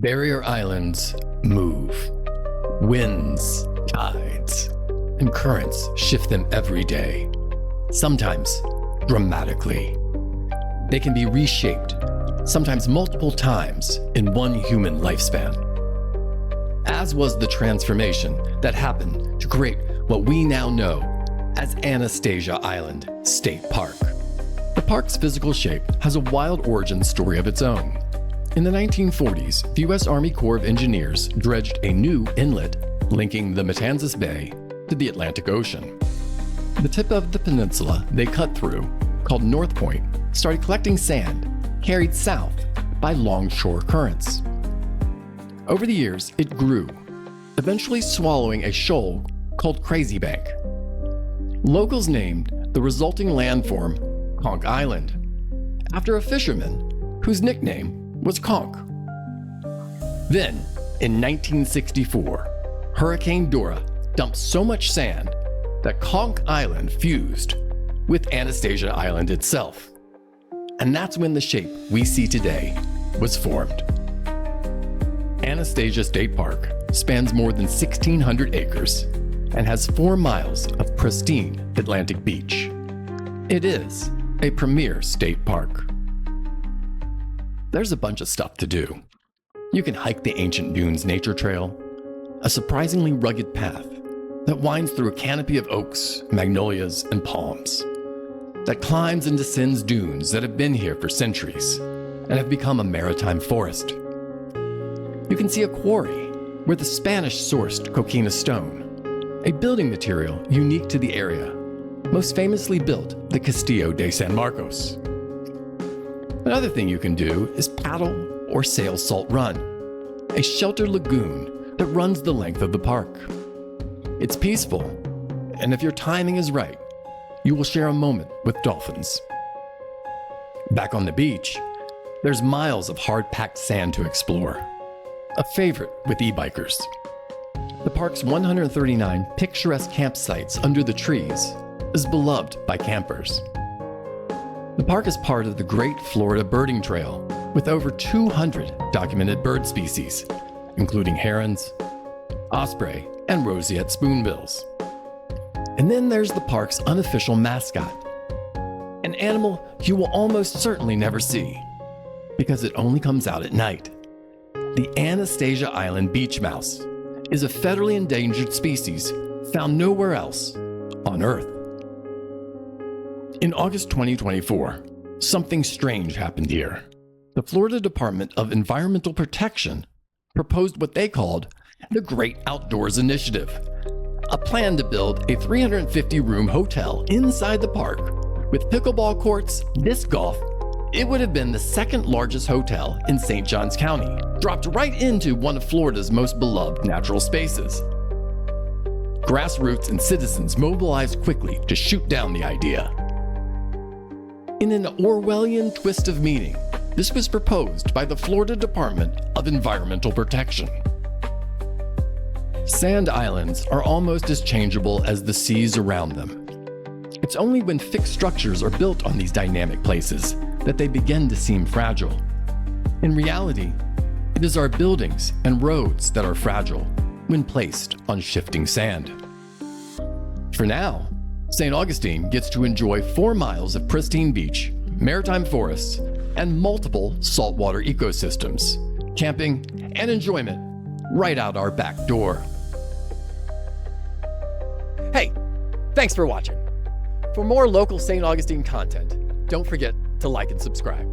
Barrier islands move. Winds, tides, and currents shift them every day, sometimes dramatically. They can be reshaped, sometimes multiple times in one human lifespan. As was the transformation that happened to create what we now know as Anastasia Island State Park. The park's physical shape has a wild origin story of its own. In the 1940s, the U.S. Army Corps of Engineers dredged a new inlet linking the Matanzas Bay to the Atlantic Ocean. The tip of the peninsula they cut through, called North Point, started collecting sand carried south by longshore currents. Over the years, it grew, eventually swallowing a shoal called Crazy Bank. Locals named the resulting landform Conch Island, after a fisherman whose nickname was Conch. Then, in 1964, Hurricane Dora dumped so much sand that Conch Island fused with Anastasia Island itself. And that's when the shape we see today was formed. Anastasia State Park spans more than 1,600 acres and has 4 miles of pristine Atlantic beach. It is a premier state park. There's a bunch of stuff to do. You can hike the Ancient Dunes Nature Trail, a surprisingly rugged path that winds through a canopy of oaks, magnolias, and palms, that climbs and descends dunes that have been here for centuries and have become a maritime forest. You can see a quarry where the Spanish-sourced coquina stone, a building material unique to the area, most famously built the Castillo de San Marcos. Another thing you can do is paddle or sail Salt Run, a sheltered lagoon that runs the length of the park. It's peaceful, and if your timing is right, you will share a moment with dolphins. Back on the beach, there's miles of hard-packed sand to explore, a favorite with e-bikers. The park's 139 picturesque campsites under the trees is beloved by campers. The park is part of the Great Florida Birding Trail, with over 200 documented bird species, including herons, osprey, and roseate spoonbills. And then there's the park's unofficial mascot, an animal you will almost certainly never see, because it only comes out at night. The Anastasia Island beach mouse is a federally endangered species found nowhere else on Earth. In August 2024, something strange happened here. The Florida Department of Environmental Protection proposed what they called the Great Outdoors Initiative, a plan to build a 350-room hotel inside the park with pickleball courts, disc golf. It would have been the second largest hotel in St. Johns County, dropped right into one of Florida's most beloved natural spaces. Grassroots and citizens mobilized quickly to shoot down the idea. In an Orwellian twist of meaning, this was proposed by the Florida Department of Environmental Protection. Sand islands are almost as changeable as the seas around them. It's only when fixed structures are built on these dynamic places that they begin to seem fragile. In reality, it is our buildings and roads that are fragile when placed on shifting sand. For now, St. Augustine gets to enjoy 4 miles of pristine beach, maritime forests, and multiple saltwater ecosystems, camping and enjoyment right out our back door. Hey, thanks for watching. For more local St. Augustine content, don't forget to like and subscribe.